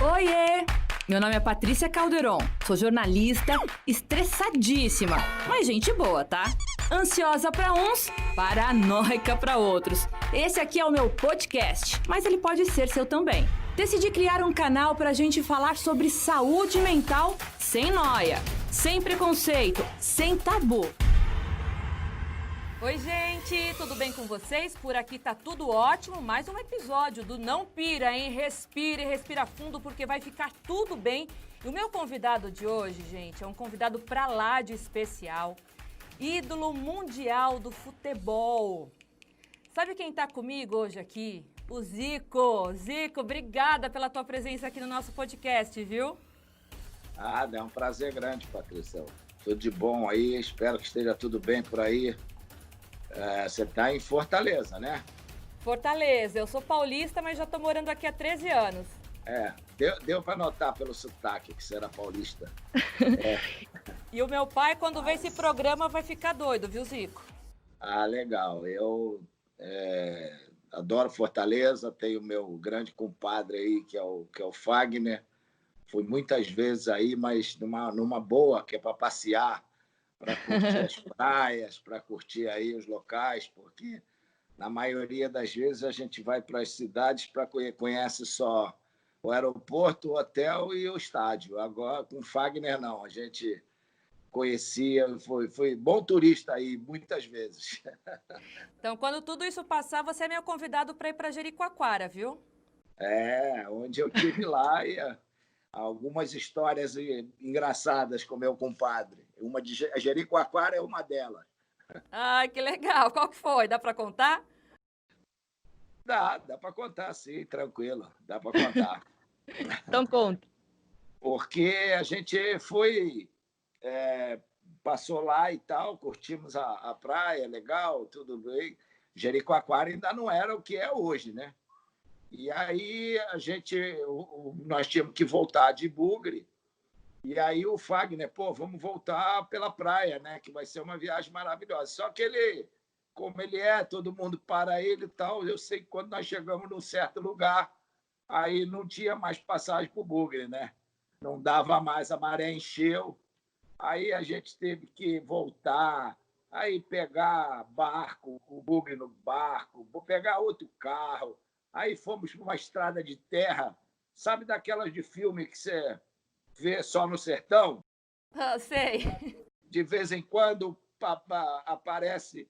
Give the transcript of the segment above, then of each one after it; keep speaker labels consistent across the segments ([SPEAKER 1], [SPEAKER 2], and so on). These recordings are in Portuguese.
[SPEAKER 1] Oiê! Meu nome é Patrícia Calderon, sou jornalista, estressadíssima, mas gente boa, tá? Ansiosa pra uns, paranoica pra outros. Esse aqui é o meu podcast, mas ele pode ser seu também. Decidi criar um canal pra gente falar sobre saúde mental sem noia, sem preconceito, sem tabu. Oi, gente, tudo bem com vocês? Por aqui tá tudo ótimo. Mais um episódio do Não Pira, hein? Respire, respira fundo, porque vai ficar tudo bem. E o meu convidado de hoje, gente, é um convidado pra lá de especial. Ídolo mundial do futebol. Sabe quem tá comigo hoje aqui? O Zico. Zico, obrigada pela tua presença aqui no nosso podcast, viu?
[SPEAKER 2] É um prazer grande, Patrícia. Tudo de bom aí, espero que esteja tudo bem por aí. Você está em Fortaleza, né?
[SPEAKER 1] Fortaleza, eu sou paulista, mas já tô morando aqui há 13 anos.
[SPEAKER 2] Deu para notar pelo sotaque que você era paulista.
[SPEAKER 1] E o meu pai, quando vê esse programa, vai ficar doido, viu, Zico?
[SPEAKER 2] Legal. Eu adoro Fortaleza, tenho meu grande compadre aí, que é o Fagner. Fui muitas vezes aí, mas numa boa, que é para passear, para curtir as praias, para curtir aí os locais, porque na maioria das vezes a gente vai para as cidades para conhece só o aeroporto, o hotel e o estádio. Agora com o Fagner não, a gente conhecia, foi bom turista aí muitas vezes.
[SPEAKER 1] Então, quando tudo isso passar, você é meu convidado para ir para Jericoacoara, viu?
[SPEAKER 2] Onde eu tive lá e algumas histórias engraçadas com meu compadre. Uma de Jericoacoara é uma delas.
[SPEAKER 1] Ai, que legal. Qual que foi? Dá para contar?
[SPEAKER 2] Dá para contar, sim, tranquilo, dá para contar.
[SPEAKER 1] Então conta.
[SPEAKER 2] Porque a gente foi, passou lá e tal, curtimos a praia, legal, tudo bem. Jericoacoara ainda não era o que é hoje, né? E aí nós tínhamos que voltar de bugre. E aí o Fagner, vamos voltar pela praia, né? Que vai ser uma viagem maravilhosa. Só que ele, como ele todo mundo para ele e tal. Eu sei que quando nós chegamos num certo lugar, aí não tinha mais passagem para o bugre, né? Não dava mais, a maré encheu. Aí a gente teve que voltar, aí pegar barco, o bugre no barco, pegar outro carro. Aí fomos para uma estrada de terra, sabe daquelas de filme que você vê só no sertão?
[SPEAKER 1] Sei.
[SPEAKER 2] De vez em quando aparece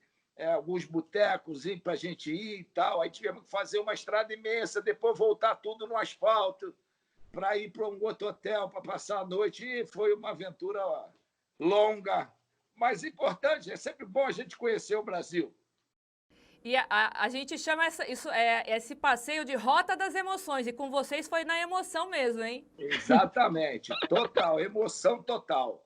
[SPEAKER 2] alguns botecos para a gente ir e tal. Aí tivemos que fazer uma estrada imensa, depois voltar tudo no asfalto para ir para um outro hotel para passar a noite. E foi uma aventura longa, mas importante. É sempre bom a gente conhecer o Brasil.
[SPEAKER 1] E a gente chama esse passeio de Rota das Emoções. E com vocês foi na emoção mesmo, hein?
[SPEAKER 2] Exatamente. Total. Emoção total.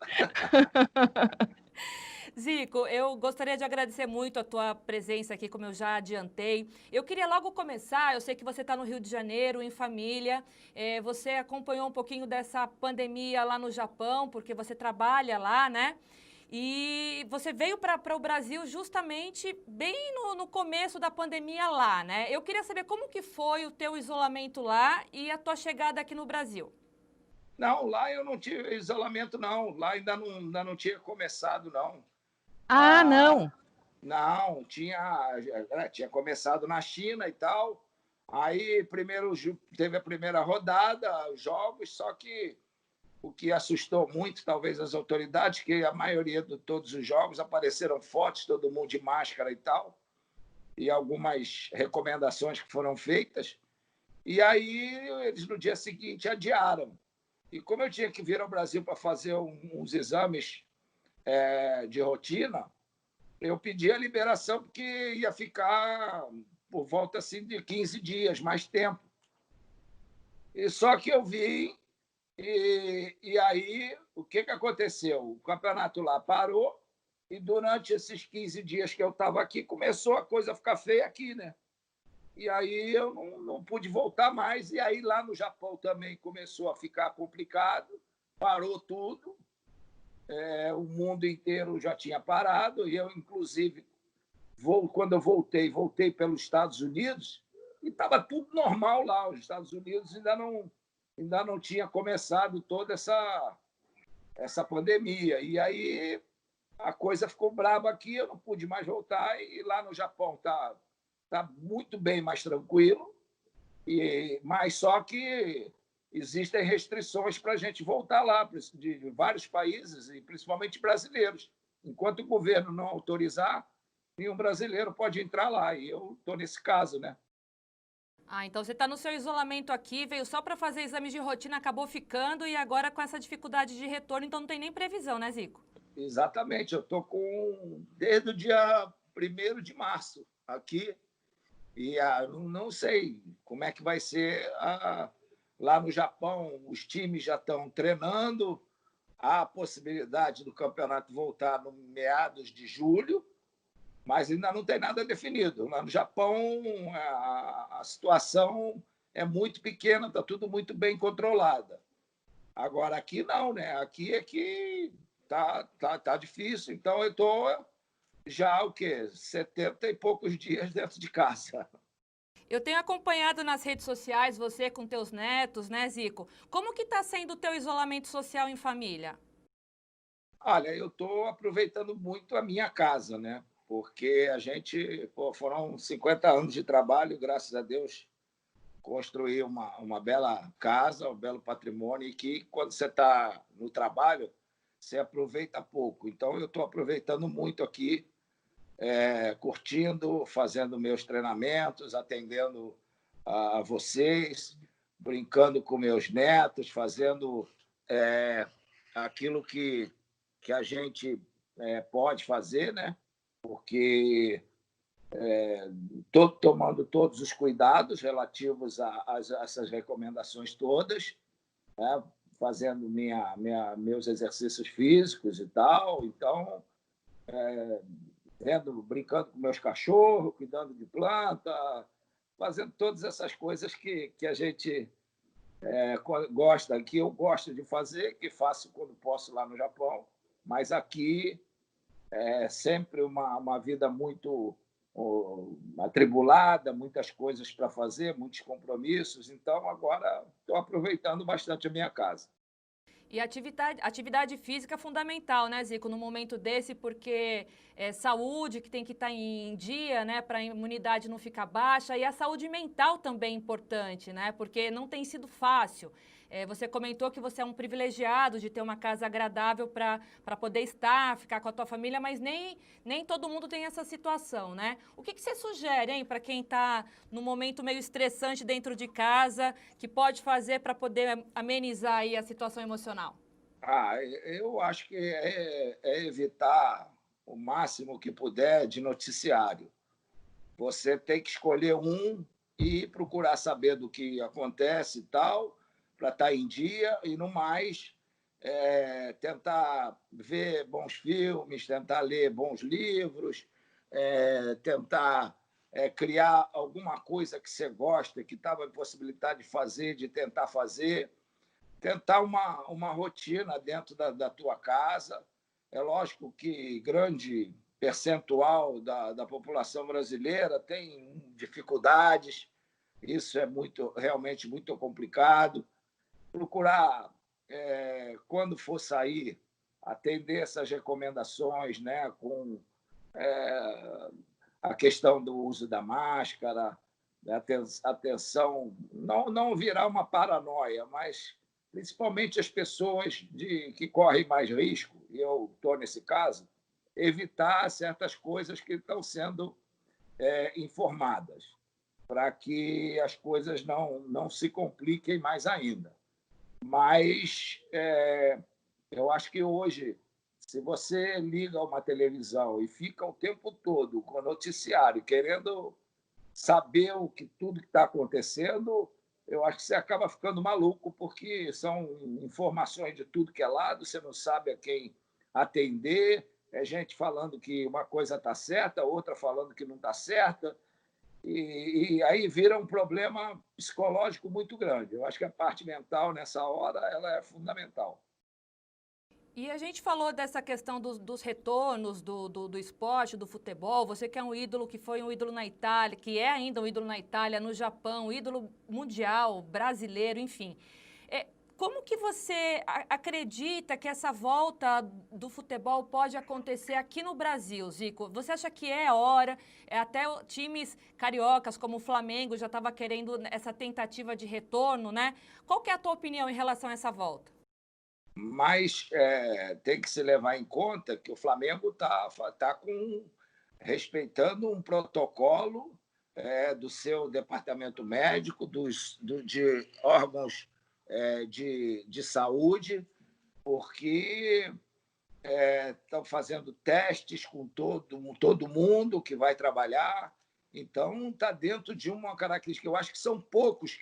[SPEAKER 1] Zico, eu gostaria de agradecer muito a tua presença aqui, como eu já adiantei. Eu queria logo começar, eu sei que você está no Rio de Janeiro, em família. Você acompanhou um pouquinho dessa pandemia lá no Japão, porque você trabalha lá, né? E você veio para o Brasil justamente bem no começo da pandemia lá, né? Eu queria saber como que foi o teu isolamento lá e a tua chegada aqui no Brasil.
[SPEAKER 2] Não, lá eu não tive isolamento, não. Lá ainda não tinha começado, não.
[SPEAKER 1] Não.
[SPEAKER 2] Não, tinha começado na China e tal. Aí primeiro teve a primeira rodada, os jogos, só que o que assustou muito, talvez, as autoridades, que a maioria de todos os jogos apareceram fotos, todo mundo de máscara e tal, e algumas recomendações que foram feitas. E aí eles, no dia seguinte, adiaram. E como eu tinha que vir ao Brasil para fazer uns exames de rotina, eu pedi a liberação porque ia ficar por volta assim, de 15 dias, mais tempo. E só que eu vim, e aí o que aconteceu? O campeonato lá parou, e durante esses 15 dias que eu estava aqui, começou a coisa a ficar feia aqui, né? E aí eu não pude voltar mais. E aí lá no Japão também começou a ficar complicado, parou tudo. O mundo inteiro já tinha parado, e eu, inclusive, quando eu voltei pelos Estados Unidos, e estava tudo normal lá. Os Estados Unidos ainda ainda não tinha começado toda essa pandemia. E aí a coisa ficou braba aqui, eu não pude mais voltar, e lá no Japão tá muito bem mais tranquilo, mas só que existem restrições para a gente voltar lá, de vários países, e principalmente brasileiros. Enquanto o governo não autorizar, nenhum brasileiro pode entrar lá, e eu estou nesse caso, né?
[SPEAKER 1] Ah, então você está no seu isolamento aqui, veio só para fazer exames de rotina, acabou ficando e agora com essa dificuldade de retorno, então não tem nem previsão, né, Zico?
[SPEAKER 2] Exatamente, eu estou desde o dia 1º de março aqui, e não sei como é que vai ser lá no Japão. Os times já estão treinando, há a possibilidade do campeonato voltar no meados de julho, mas ainda não tem nada definido. Lá no Japão, a situação é muito pequena, está tudo muito bem controlada. Agora, aqui não, né? Aqui é que tá difícil. Então, eu estou já, 70 e poucos dias dentro de casa.
[SPEAKER 1] Eu tenho acompanhado nas redes sociais você com teus netos, né, Zico? Como que está sendo o teu isolamento social em família?
[SPEAKER 2] Olha, eu estou aproveitando muito a minha casa, né? Porque a gente, foram 50 anos de trabalho, graças a Deus, construir uma bela casa, um belo patrimônio, e que, quando você está no trabalho, você aproveita pouco. Então, eu estou aproveitando muito aqui, curtindo, fazendo meus treinamentos, atendendo a vocês, brincando com meus netos, fazendo aquilo que a gente pode fazer, né? Porque tomando todos os cuidados relativos a essas recomendações todas, né? Fazendo meus exercícios físicos e tal. Então, brincando com meus cachorros, cuidando de planta, fazendo todas essas coisas que a gente gosta, que eu gosto de fazer, que faço quando posso lá no Japão, mas aqui é sempre uma vida muito atribulada, muitas coisas para fazer, muitos compromissos. Então, agora estou aproveitando bastante a minha casa.
[SPEAKER 1] E atividade física é fundamental, né, Zico, no momento desse, porque é saúde que tem que estar em dia, né, para a imunidade não ficar baixa, e a saúde mental também é importante, né, porque não tem sido fácil. Você comentou que você é um privilegiado de ter uma casa agradável para poder estar, ficar com a tua família, mas nem todo mundo tem essa situação, né? O que você sugere, hein, para quem está num momento meio estressante dentro de casa, que pode fazer para poder amenizar aí a situação emocional?
[SPEAKER 2] Eu acho que é evitar o máximo que puder de noticiário. Você tem que escolher um e procurar saber do que acontece e tal, para estar em dia, e no mais, tentar ver bons filmes, tentar ler bons livros, tentar criar alguma coisa que você gosta, que estava em possibilidade de fazer, de tentar uma rotina dentro da tua casa. É lógico que grande percentual da população brasileira tem dificuldades, isso é realmente muito complicado. Procurar, quando for sair, atender essas recomendações, né, com a questão do uso da máscara, da atenção, não virar uma paranoia, mas principalmente as pessoas que correm mais risco, e eu estou nesse caso, evitar certas coisas que estão sendo informadas, para que as coisas não se compliquem mais ainda. Mas eu acho que hoje, se você liga uma televisão e fica o tempo todo com o noticiário, querendo saber tudo que está acontecendo, eu acho que você acaba ficando maluco, porque são informações de tudo que é lado, você não sabe a quem atender, é gente falando que uma coisa está certa, outra falando que não está certa, e aí vira um problema psicológico muito grande. Eu acho que a parte mental, nessa hora, ela é fundamental.
[SPEAKER 1] E a gente falou dessa questão dos retornos do esporte, do futebol. Você que é um ídolo, que foi um ídolo na Itália, que é ainda um ídolo na Itália, no Japão, ídolo mundial, brasileiro, enfim. Como que você acredita que essa volta do futebol pode acontecer aqui no Brasil, Zico? Você acha que é hora? Até times cariocas como o Flamengo já estava querendo essa tentativa de retorno, né? Qual que é a tua opinião em relação a essa volta?
[SPEAKER 2] Mas tem que se levar em conta que o Flamengo tá respeitando um protocolo do seu departamento médico, de órgãos de saúde, porque estão fazendo testes com todo mundo que vai trabalhar. Então, está dentro de uma característica. Eu acho que são poucos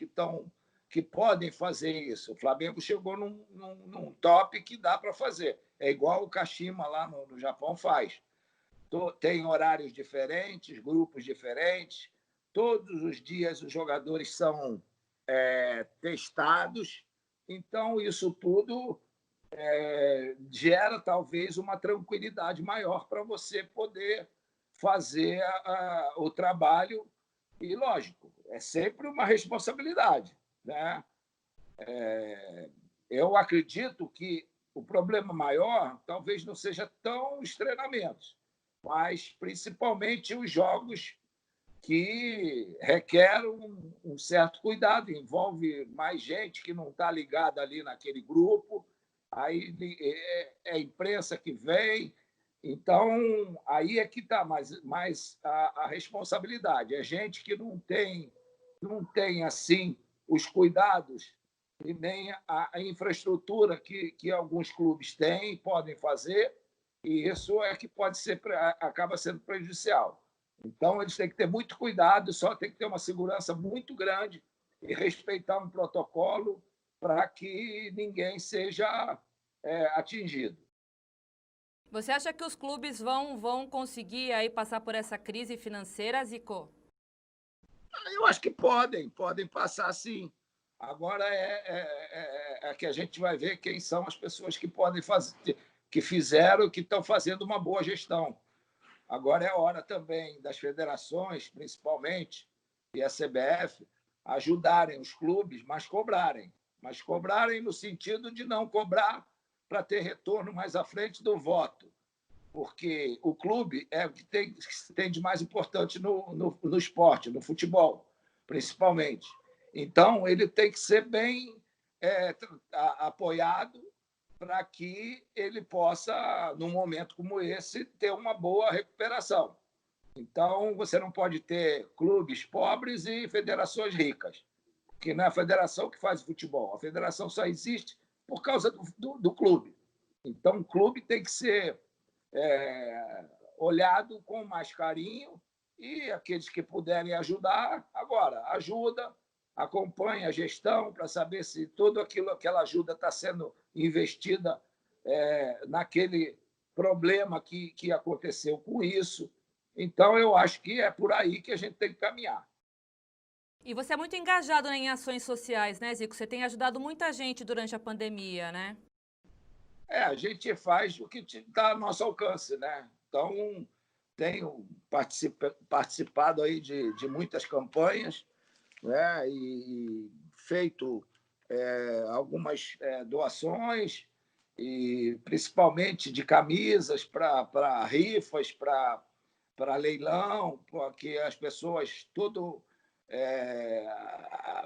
[SPEAKER 2] que podem fazer isso. O Flamengo chegou num top que dá para fazer. É igual o Kashima lá no Japão faz. Tem horários diferentes, grupos diferentes. Todos os dias os jogadores são testados. Então, isso tudo gera talvez uma tranquilidade maior para você poder fazer o trabalho. E, lógico, é sempre uma responsabilidade, né? Eu acredito que o problema maior talvez não seja tão os treinamentos, mas principalmente os jogos que requerem um certo cuidado, envolve mais gente que não está ligada ali naquele grupo, aí é a imprensa que vem, então aí é que está mais a responsabilidade. É gente que não tem assim os cuidados e nem a infraestrutura que alguns clubes têm e podem fazer, e isso é que acaba sendo prejudicial. Então, eles têm que ter muito cuidado, só tem que ter uma segurança muito grande e respeitar um protocolo para que ninguém seja atingido.
[SPEAKER 1] Você acha que os clubes vão conseguir aí passar por essa crise financeira, Zico?
[SPEAKER 2] Eu acho que podem passar sim. Agora que a gente vai ver quem são as pessoas que podem fazer, que fizeram, que estão fazendo uma boa gestão. Agora é hora também das federações, principalmente, e a CBF, ajudarem os clubes, mas cobrarem no sentido de não cobrar para ter retorno mais à frente do voto, porque o clube é o que tem de mais importante no esporte, no futebol, principalmente. Então, ele tem que ser bem apoiado para que ele possa, num momento como esse, ter uma boa recuperação. Então, você não pode ter clubes pobres e federações ricas, porque não é a federação que faz futebol. A federação só existe por causa do clube. Então, o clube tem que ser olhado com mais carinho e aqueles que puderem ajudar, agora, ajuda, acompanha a gestão para saber se tudo aquela ajuda está sendo investida naquele problema que aconteceu com isso. Então, eu acho que é por aí que a gente tem que caminhar.
[SPEAKER 1] E você é muito engajado, né, em ações sociais, né, Zico? Você tem ajudado muita gente durante a pandemia, né?
[SPEAKER 2] A gente faz o que está ao nosso alcance, né? Então, tenho participado aí de muitas campanhas, né? E feito algumas doações, e principalmente de camisas para rifas, para leilão, para que as pessoas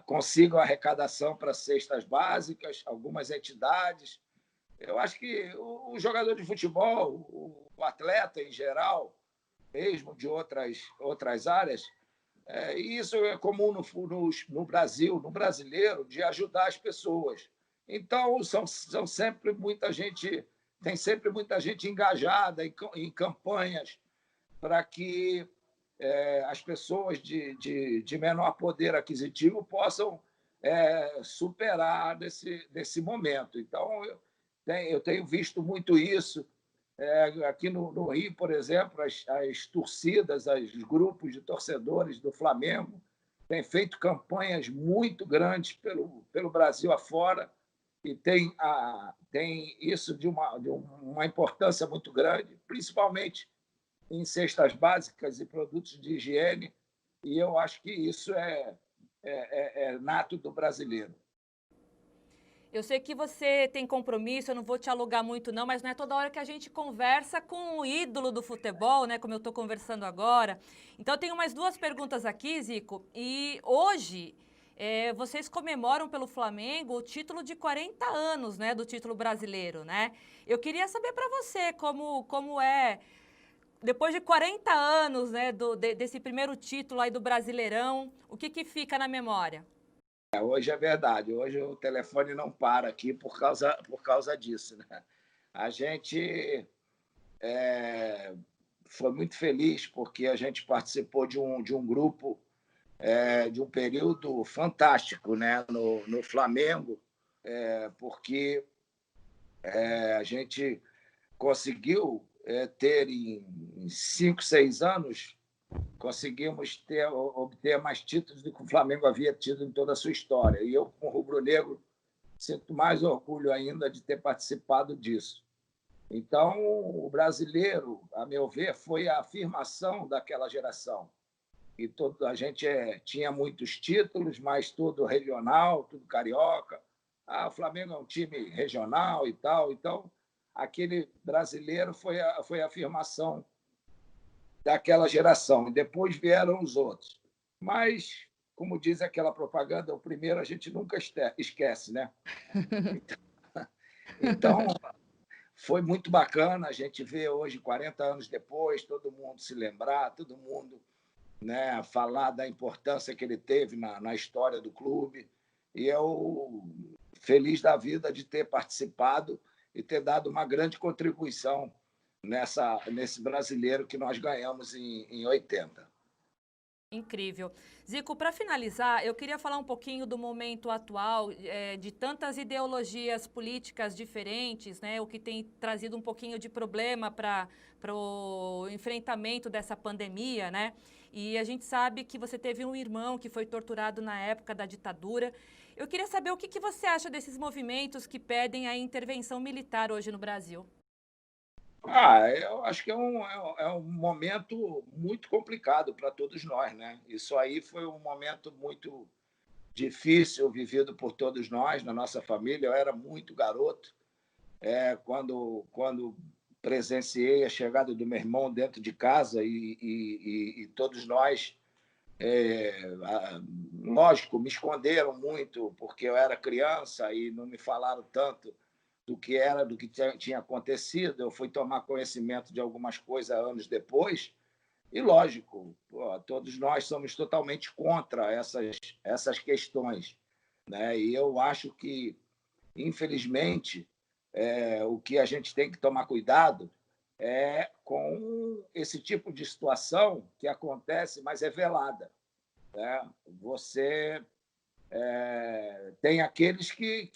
[SPEAKER 2] consigam arrecadação para cestas básicas, algumas entidades. Eu acho que o jogador de futebol, o atleta em geral, mesmo de outras áreas, e isso é comum no Brasil, no brasileiro, de ajudar as pessoas. Então, são sempre muita gente, tem sempre muita gente engajada em campanhas para que as pessoas de menor poder aquisitivo possam superar desse momento. Então, eu tenho visto muito isso. Aqui no Rio, por exemplo, as torcidas, os grupos de torcedores do Flamengo têm feito campanhas muito grandes pelo Brasil afora e tem isso de uma importância muito grande, principalmente em cestas básicas e produtos de higiene, e eu acho que isso é nato do brasileiro.
[SPEAKER 1] Eu sei que você tem compromisso, eu não vou te alugar muito não, mas não é toda hora que a gente conversa com o ídolo do futebol, né, como eu estou conversando agora. Então eu tenho mais duas perguntas aqui, Zico, e hoje vocês comemoram pelo Flamengo o título de 40 anos, né, do título brasileiro, né? Eu queria saber para você como é, depois de 40 anos, né, desse primeiro título aí do Brasileirão, o que que fica na memória?
[SPEAKER 2] Hoje é verdade, hoje o telefone não para aqui por causa disso. Né? A gente foi muito feliz porque a gente participou de um grupo, de um período fantástico, né? No Flamengo, porque a gente conseguiu ter em 5, 6 anos, conseguimos obter mais títulos do que o Flamengo havia tido em toda a sua história. E eu, como rubro-negro, sinto mais orgulho ainda de ter participado disso. Então, o brasileiro, a meu ver, foi a afirmação daquela geração. E a gente tinha muitos títulos, mas tudo regional, tudo carioca. O Flamengo é um time regional e tal. Então, aquele brasileiro foi a afirmação daquela geração. E depois vieram os outros. Mas, como diz aquela propaganda, o primeiro a gente nunca esquece, né? Então, foi muito bacana a gente ver hoje, 40 anos depois, todo mundo se lembrar, todo mundo, né, falar da importância que ele teve na história do clube. E eu, feliz da vida de ter participado e ter dado uma grande contribuição nesse brasileiro que nós ganhamos em 80.
[SPEAKER 1] Incrível. Zico, para finalizar, eu queria falar um pouquinho do momento atual, de tantas ideologias políticas diferentes, né, o que tem trazido um pouquinho de problema para o enfrentamento dessa pandemia, né? E a gente sabe que você teve um irmão que foi torturado na época da ditadura. Eu queria saber o que que você acha desses movimentos que pedem a intervenção militar hoje no Brasil.
[SPEAKER 2] Eu acho que é um momento muito complicado para todos nós, né? Isso aí foi um momento muito difícil vivido por todos nós, na nossa família. Eu era muito garoto quando presenciei a chegada do meu irmão dentro de casa e todos nós, lógico, me esconderam muito porque eu era criança e não me falaram tanto do que tinha acontecido. Eu fui tomar conhecimento de algumas coisas anos depois e, lógico, todos nós somos totalmente contra essas questões, né? E eu acho que, infelizmente, o que a gente tem que tomar cuidado é com esse tipo de situação que acontece, mas é velada, né? Você tem aqueles que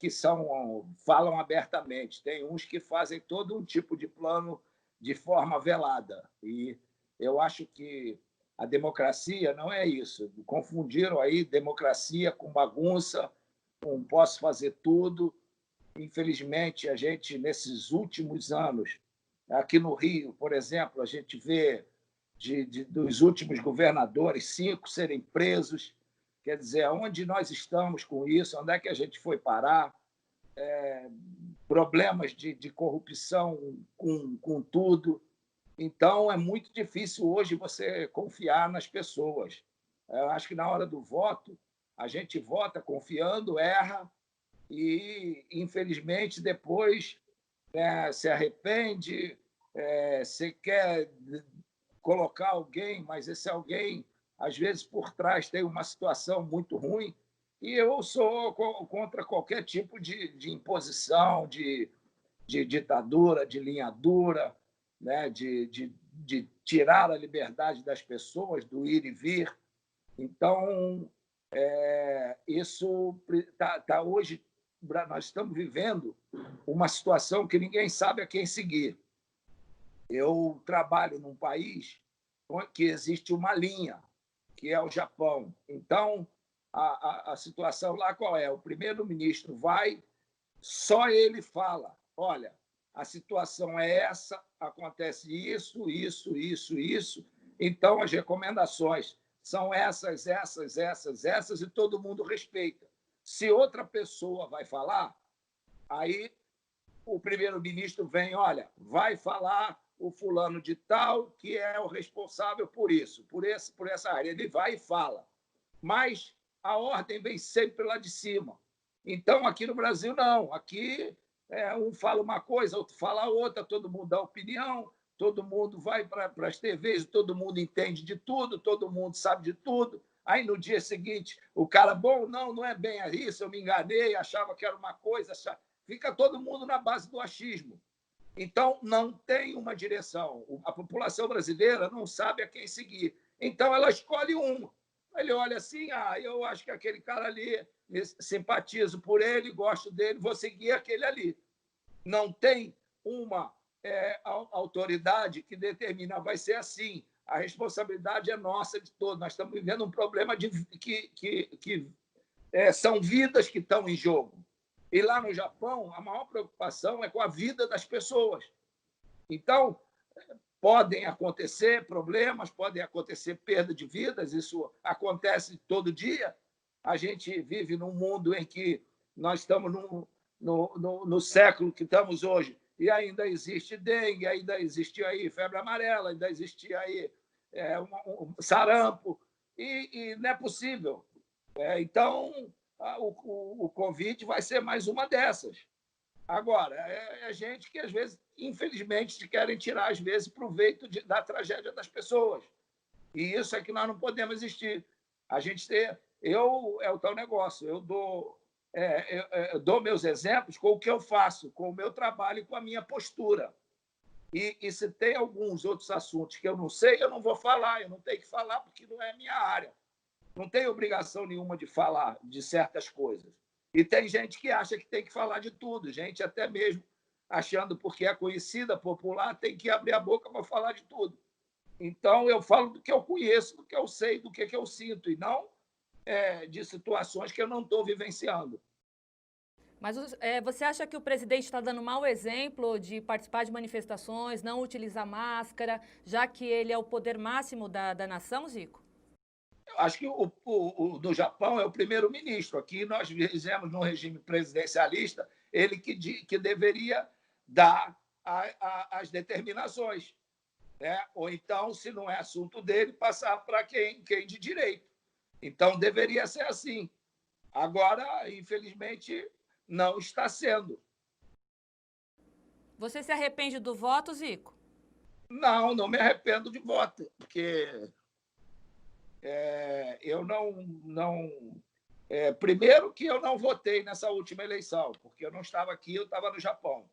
[SPEAKER 2] falam abertamente, tem uns que fazem todo um tipo de plano de forma velada. E eu acho que a democracia não é isso. Confundiram aí democracia com bagunça, com posso fazer tudo. Infelizmente, a gente, nesses últimos anos, aqui no Rio, por exemplo, a gente vê dos últimos governadores, 5 serem presos. Quer dizer, onde nós estamos com isso? Onde é que a gente foi parar? Problemas de corrupção com tudo. Então, é muito difícil hoje você confiar nas pessoas. Eu acho que na hora do voto, a gente vota confiando, erra e, infelizmente, depois se arrepende, você quer colocar alguém, mas esse alguém, às vezes, por trás tem uma situação muito ruim. E eu sou contra qualquer tipo de imposição, de ditadura, de linha dura, né? De tirar a liberdade das pessoas, do ir e vir. Então, isso tá hoje, nós estamos vivendo uma situação que ninguém sabe a quem seguir. Eu trabalho num país que existe uma linha, que é o Japão. Então, a situação lá qual é? O primeiro-ministro vai, só ele fala: olha, a situação é essa, acontece isso, isso, isso, isso. Então, as recomendações são essas, e todo mundo respeita. Se outra pessoa vai falar, Aí o primeiro-ministro vem, olha, vai falar o fulano de tal que é o responsável por isso, por essa área. Ele vai e fala. Mas a ordem vem sempre lá de cima. Então, aqui no Brasil, não. Aqui, um fala uma coisa, outro fala outra, todo mundo dá opinião, todo mundo vai para as TVs, todo mundo entende de tudo, todo mundo sabe de tudo. Aí, no dia seguinte, o cara, bom, não é bem isso, eu me enganei, achava que era uma coisa. Fica todo mundo na base do achismo. Então, não tem uma direção. A população brasileira não sabe a quem seguir. Então, ela escolhe uma. Ele olha assim, eu acho que aquele cara ali, simpatizo por ele, gosto dele, vou seguir aquele ali. Não tem uma autoridade que determina, vai ser assim. A responsabilidade é nossa de todos. Nós estamos vivendo um problema que são vidas que estão em jogo. E lá no Japão, a maior preocupação é com a vida das pessoas. Então, podem acontecer problemas, podem acontecer perda de vidas, isso acontece todo dia. A gente vive num mundo em que nós estamos no século que estamos hoje, e ainda existe dengue, ainda existe aí febre amarela, ainda existe aí sarampo, e não é possível. Então, o Covid vai ser mais uma dessas. Agora, gente que, às vezes, infelizmente, querem tirar, às vezes, proveito da tragédia das pessoas. E isso é que nós não podemos existir. A gente ter... é o tal negócio. Eu dou meus exemplos com o que eu faço, com o meu trabalho e com a minha postura. E se tem alguns outros assuntos que eu não sei, eu não vou falar. Eu não tenho que falar porque não é a minha área. Não tenho obrigação nenhuma de falar de certas coisas. E tem gente que acha que tem que falar de tudo, gente até mesmo achando, porque é conhecida, popular, tem que abrir a boca para falar de tudo. Então, eu falo do que eu conheço, do que eu sei, do que eu sinto, e não de situações que eu não estou vivenciando.
[SPEAKER 1] Mas você acha que o presidente está dando mau exemplo de participar de manifestações, não utilizar máscara, já que ele é o poder máximo da nação, Zico?
[SPEAKER 2] Eu acho que no Japão é o primeiro-ministro. Aqui nós fizemos num regime presidencialista, ele que deveria dar as determinações. Né? Ou então, se não é assunto dele, passar para quem de direito. Então, deveria ser assim. Agora, infelizmente, não está sendo.
[SPEAKER 1] Você se arrepende do voto, Zico?
[SPEAKER 2] Não me arrependo de voto, porque eu primeiro que eu não votei nessa última eleição, porque eu não estava aqui, eu estava no Japão.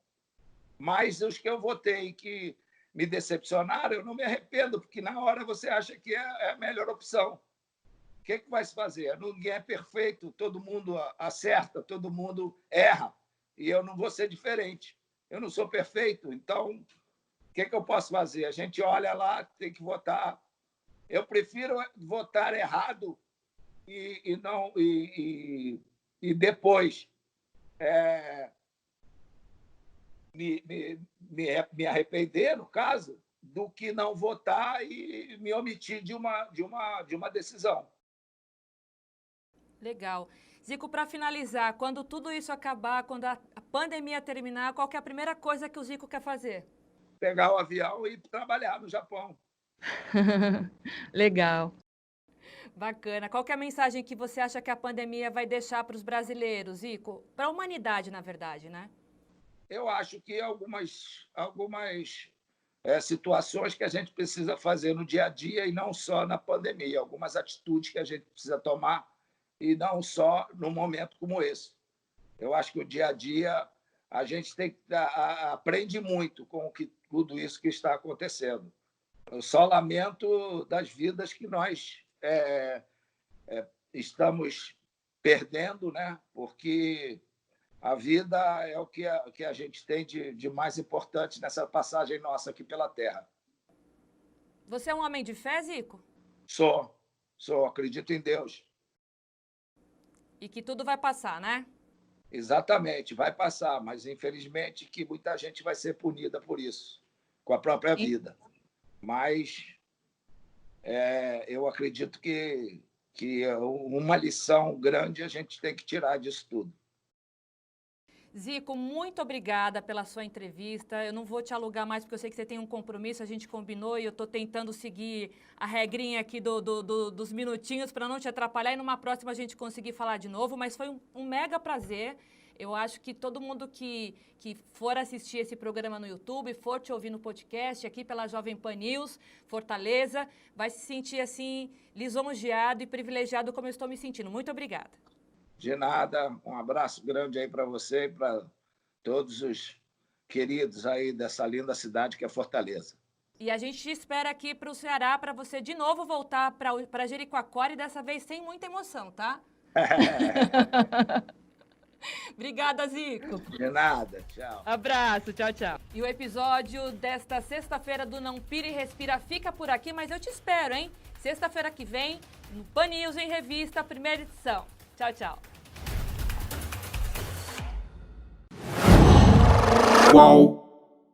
[SPEAKER 2] Mas os que eu votei que me decepcionaram, eu não me arrependo, porque na hora você acha que é a melhor opção. O que vai se fazer? Ninguém é perfeito, todo mundo acerta, todo mundo erra. E eu não vou ser diferente. Eu não sou perfeito, então o que eu posso fazer? A gente olha lá, tem que votar. Eu prefiro votar errado e depois me arrepender, no caso, do que não votar e me omitir de uma decisão.
[SPEAKER 1] Legal. Zico, para finalizar, quando tudo isso acabar, quando a pandemia terminar, qual que é a primeira coisa que o Zico quer fazer?
[SPEAKER 2] Pegar o avião e ir trabalhar no Japão.
[SPEAKER 3] Legal.
[SPEAKER 1] Bacana. Qual que é a mensagem que você acha que a pandemia vai deixar para os brasileiros, Zico? Para a humanidade, na verdade, né?
[SPEAKER 2] Eu acho que algumas situações que a gente precisa fazer no dia a dia e não só na pandemia, algumas atitudes que a gente precisa tomar e não só num momento como esse. Eu acho que o dia a dia a gente aprende muito com tudo isso que está acontecendo. Eu só lamento das vidas que nós estamos perdendo, né? Porque a vida é o que a gente tem de mais importante nessa passagem nossa aqui pela Terra.
[SPEAKER 1] Você é um homem de fé, Zico?
[SPEAKER 2] Sou, acredito em Deus.
[SPEAKER 1] E que tudo vai passar, né?
[SPEAKER 2] Exatamente, vai passar, mas infelizmente que muita gente vai ser punida por isso, com a própria vida. Mas eu acredito que uma lição grande a gente tem que tirar disso tudo.
[SPEAKER 1] Zico, muito obrigada pela sua entrevista. Eu não vou te alugar mais, porque eu sei que você tem um compromisso, a gente combinou e eu estou tentando seguir a regrinha aqui dos minutinhos para não te atrapalhar e numa próxima a gente conseguir falar de novo, mas foi um mega prazer. Eu acho que todo mundo que for assistir esse programa no YouTube, for te ouvir no podcast, aqui pela Jovem Pan News, Fortaleza, vai se sentir assim, lisonjeado e privilegiado como eu estou me sentindo. Muito obrigada.
[SPEAKER 2] De nada, um abraço grande aí para você e para todos os queridos aí dessa linda cidade que é Fortaleza.
[SPEAKER 1] E a gente te espera aqui para o Ceará para você de novo voltar para Jericoacoara e dessa vez sem muita emoção, tá? Obrigada, Zico.
[SPEAKER 2] De nada, tchau.
[SPEAKER 1] Abraço, tchau, tchau. E o episódio desta sexta-feira do Não Pira e Respira fica por aqui, mas eu te espero, hein? Sexta-feira que vem, no Pan News em Revista, primeira edição. Tchau, tchau.
[SPEAKER 3] Qual?